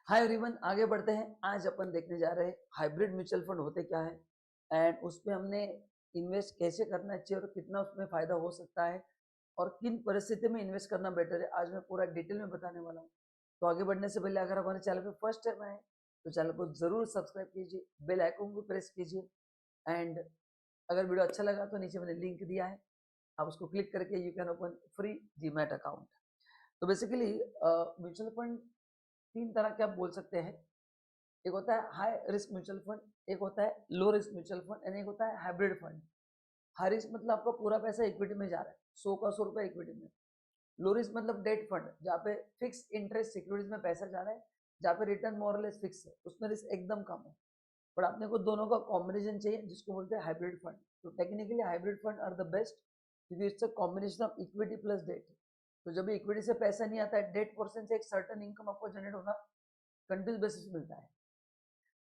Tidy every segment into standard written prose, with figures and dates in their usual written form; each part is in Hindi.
हाय एवरीवन, आगे बढ़ते हैं। आज अपन देखने जा रहे हैं हाइब्रिड म्यूचुअल फंड होते क्या है एंड उसमें हमने इन्वेस्ट कैसे करना चाहिए और कितना उसमें फायदा हो सकता है और किन परिस्थिति में इन्वेस्ट करना बेटर है। आज मैं पूरा डिटेल में बताने वाला हूँ। तो आगे बढ़ने से पहले अगर हमारे चैनल पे फर्स्ट टाइम आए तो चैनल को जरूर सब्सक्राइब कीजिए, बेल आइकन को प्रेस कीजिए एंड अगर वीडियो अच्छा लगा तो नीचे मैंने लिंक दिया है, आप उसको क्लिक करके you can open free demat account. तो बेसिकली म्यूचुअल फंड तीन तरह के आप बोल सकते हैं। एक होता है हाई रिस्क म्यूचुअल फंड, एक होता है low risk mutual fund and एक होता है हाइब्रिड फंड। हाई रिस्क मतलब आपका पूरा पैसा इक्विटी में जा रहा है, 100 का 100 रुपया इक्विटी में। लो रिस्क मतलब डेट फंड, जहाँ पे फिक्स इंटरेस्ट सिक्योरिटीज में पैसा जा रहा है, जहाँ पे रिटर्न मोरलेस फिक्स है, उसमें रिस्क एकदम कम है। बट आपने को दोनों का कॉम्बिनेशन चाहिए जिसको बोलते हैं हाइब्रिड फंड। तो technically hybrid fund are the best क्योंकि it's a combination of equity plus debt. तो जब इक्विटी से पैसा नहीं आता है, डेट पोर्शन से एक सर्टन इनकम आपको जनरेट होना कंटिन्यूस बेसिस मिलता है।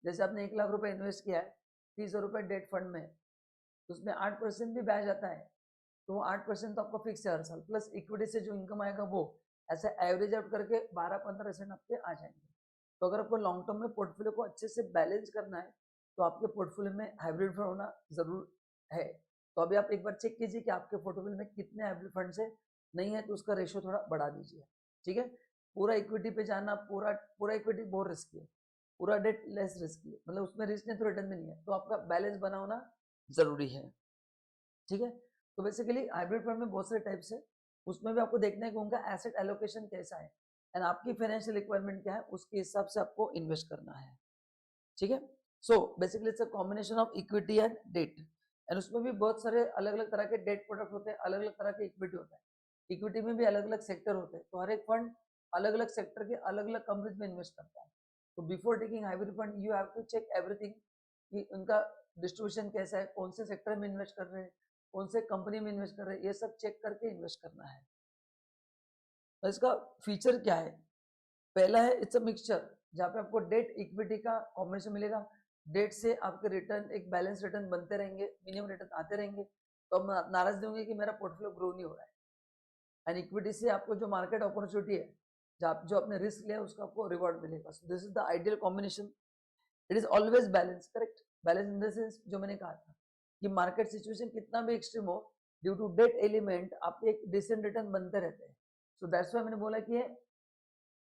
जैसे आपने 1 लाख रुपए इन्वेस्ट किया है 30 रुपए डेट फंड में, तो उसमें 8% भी ब्याज आता है। तो वो 8% तो आपको फिक्स है हर साल, प्लस इक्विटी से जो इनकम आएगा वो ऐसे एवरेज आउट करके 12-15% आपके आ जाएंगे। तो अगर आपको लॉन्ग टर्म में पोर्टफोलियो को अच्छे से बैलेंस करना है तो आपके पोर्टफोलियो में हाइब्रिड फंड होना जरूर है। तो अभी आप एक बार चेक कीजिए कि आपके पोर्टफोलियो में कितने हाइब्रिड फंड्स है। नहीं है तो उसका रेशियो थोड़ा बढ़ा दीजिए। ठीक है, पूरा इक्विटी पे जाना, पूरा पूरा इक्विटी बहुत रिस्की है, पूरा डेट लेस रिस्की है, मतलब उसमें रिस्क नहीं तो रिटर्न भी नहीं है। तो आपका बैलेंस बना होना जरूरी है। ठीक है, तो बेसिकली हाइब्रिड फंड में बहुत सारे टाइप्स है, उसमें भी आपको देखना है कि उनका एसेट एलोकेशन कैसा है एंड आपकी फाइनेंशियल रिक्वायरमेंट क्या है, उसके हिसाब से आपको इन्वेस्ट करना है। ठीक है, so basically it's a combination of equity and debt and उसमें भी बहुत सारे अलग अलग तरह के डेट प्रोडक्ट होते हैं, अलग अलग तरह के इक्विटी होता है। इक्विटी में भी अलग अलग सेक्टर होते हैं, तो हर एक फंड अलग अलग सेक्टर के अलग अलग कंपनीज में इन्वेस्ट करता है। तो before taking hybrid fund you have to check everything कि उनका डिस्ट्रीब्यूशन कैसा है, कौन से सेक्टर में इन्वेस्ट कर रहे हैं, कौन से कंपनी में इन्वेस्ट कर रहे हैं, ये सब चेक करके इन्वेस्ट करना है। तो इसका फीचर क्या है? पहला है इट्स अ मिक्सचर, जहाँ पे आपको डेट इक्विटी का कॉम्बिनेशन मिलेगा। डेट से आपके रिटर्न एक बैलेंस रिटर्न बनते रहेंगे, मिनिमम रिटर्न आते रहेंगे, तो आप नाराज नहीं होंगे कि मेरा पोर्टफोलियो ग्रो नहीं हो रहा है। एंड इक्विटी से आपको जो मार्केट अपॉर्चुनिटी है, जो आपने रिस्क लिया उसका आपको रिवॉर्ड मिलेगा। So this is the ideal combination. It is always balance, correct. Balance in the sense जो मैंने कहा था कि मार्केट सिचुएशन कितना भी एक्सट्रीम हो, ड्यू टू डेट एलिमेंट आपके एक डिसेंट रिटर्न बनते रहते हैं। सो दैट्स व्हाई मैंने बोला कि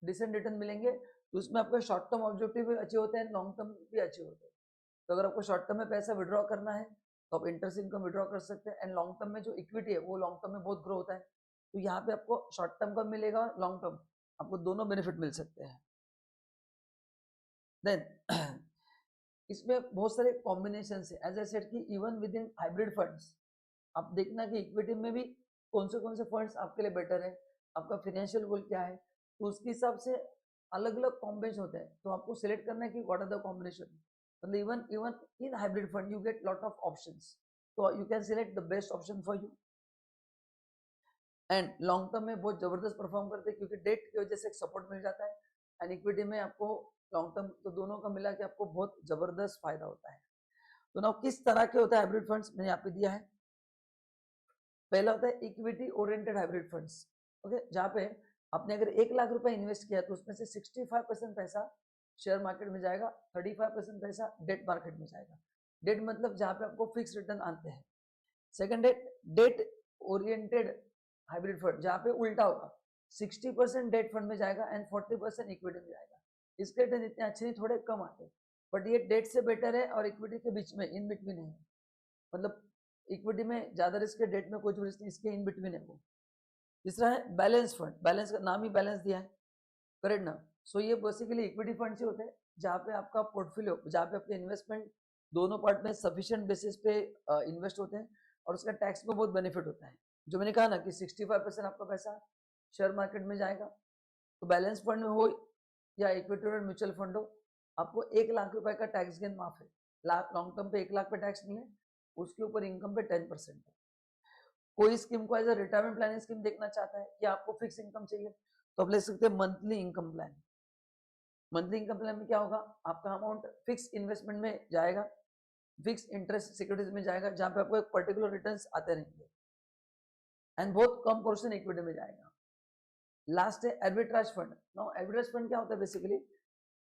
डिसेंट रिटर्न मिलेंगे, तो उसमें आपका शॉर्ट टर्म ऑब्जेक्टिव भी अच्छे होते हैं, लॉन्ग टर्म भी अच्छे होते हैं। तो अगर आपको शॉर्ट टर्म में पैसा विड्रॉ करना है तो आप इंटरेस्ट इनकम विड्रॉ कर सकते हैं एंड लॉन्ग टर्म में जो इक्विटी है वो लॉन्ग टर्म में बहुत ग्रो होता है। तो यहाँ पे आपको शॉर्ट टर्म का मिलेगा, लॉन्ग टर्म आपको दोनों बेनिफिट मिल सकते हैं। देन इसमें बहुत सारे कॉम्बिनेशन है, एज आई सेड कि even with in hybrid funds आप देखना कि इक्विटी में भी कौन से फंड्स आपके लिए बेटर है, आपका फाइनेंशियल गोल क्या है, तो उसके हिसाब से अलग अलग कॉम्बिनेशन होते हैं। तो आपको सिलेक्ट करना है कि व्हाट आर द कॉम्बिनेशन। मतलब even even in hybrid fund you get lot of options, तो you can select the best option for you. And long term में बहुत जबरदस्त परफॉर्म करते हैं क्योंकि डेट की वजह से एक सपोर्ट मिल जाता है एंड इक्विटी में आपको लॉन्ग टर्म, तो दोनों का मिला के आपको बहुत जबरदस्त फायदा होता है। तो ना किस तरह के होता है हाइब्रिड फंड्स, मैंने यहाँ पे दिया है। पहला होता है equity oriented hybrid funds. Okay, जहाँ पे आपने अगर 1 लाख रुपए इन्वेस्ट किया तो उसमें से 65% पैसा शेयर मार्केट में जाएगा, 35% पैसा डेट मार्केट में जाएगा। डेट मतलब जहाँ पे आपको फिक्स रिटर्न आते हैं। सेकंड है डेट ओरिएंटेड हाइब्रिड फंड, जहाँ पे उल्टा होगा, 60% डेट फंड में जाएगा एंड 40% इक्विटी में जाएगा। इसके रिटर्न इतने अच्छे नहीं, थोड़े कम आते, बट ये डेट से बेटर है और इक्विटी के बीच में, इन बिटवीन है। मतलब इक्विटी में ज्यादा रिस्क है, डेट में कुछ रिस्क नहीं, इसके इन बिटवीन है वो। तीसरा है बैलेंस फंड, बैलेंस का नाम ही बैलेंस दिया है, करेक्ट ना। सो ये बेसिकली इक्विटी फंड से होते हैं जहाँ पे आपका पोर्टफोलियो, जहाँ पे आपके इन्वेस्टमेंट दोनों पार्ट में सफिशिएंट बेसिस पे इन्वेस्ट होते हैं और उसका टैक्स में बहुत बेनिफिट होता है। जो मैंने कहा ना कि 65% आपका पैसा शेयर मार्केट में जाएगा। तो बैलेंस फंड हो या इक्विटी और म्यूचुअल फंड हो, आपको 1 लाख रुपए का टैक्स गेन माफ है। लॉन्ग टर्म पे 1 लाख पे टैक्स नहीं है, उसके ऊपर इनकम पे 10% है। कोई स्कीम को as a retirement planning scheme देखना चाहता है कि आपको फिक्स इनकम चाहिए, तो आप ले सकते हैं monthly income plan. Monthly income plan में क्या होगा, आपका अमाउंट फिक्स इन्वेस्टमेंट में जाएगा, फिक्स इंटरेस्ट सिक्योरिटीज में जाएगा, जहां पे आपको एक पर्टिकुलर रिटर्न्स आते रहेंगे एंड बहुत कम पोर्शन इक्विटी में जाएगा। लास्ट है arbitrage fund. Now arbitrage fund क्या होता है बेसिकली,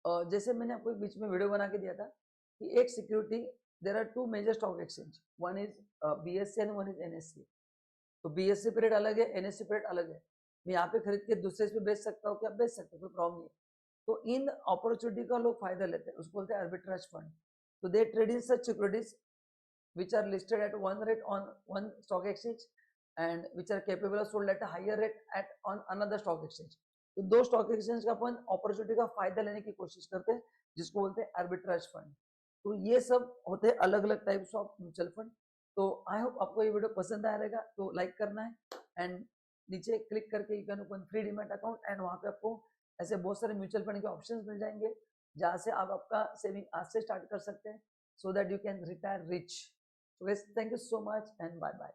जैसे मैंने आपको एक बीच में वीडियो बना के दिया था कि एक security, there are two major stock exchange, one is BSE and one is NSE। तो BSE पीरियड अलग है, NSE पीरियड अलग है। मैं यहाँ पे खरीद के दूसरे पे बेच सकता हूँ, क्या बेच सकते हो, कोई प्रॉब्लम नहीं है। तो इन अपॉर्चुनिटी का लोग फायदा लेते हैं, उसको बोलते हैं आर्बिट्राज फंड। तो दे trade in such securities which are listed at one rate on one stock exchange and which are capable of sold at a higher rate at on another stock exchange। तो दो स्टॉक एक्सचेंज का अपन अपॉर्चुनिटी का फायदा लेने की कोशिश करते हैं, जिसको बोलते हैं आर्बिट्राज फंड। तो ये सब होते हैं अलग अलग टाइप्स ऑफ म्यूचुअल फंड। तो आई होप आपको ये वीडियो पसंद आया रहेगा, तो लाइक करना है एंड नीचे क्लिक करके you can open free demat account and वहाँ पे आपको ऐसे बहुत सारे म्यूचुअल फंड के ऑप्शंस मिल जाएंगे, जहाँ से आप आपका सेविंग आज से स्टार्ट कर सकते हैं, so that you can retire rich। So guys, thank you so much and bye bye।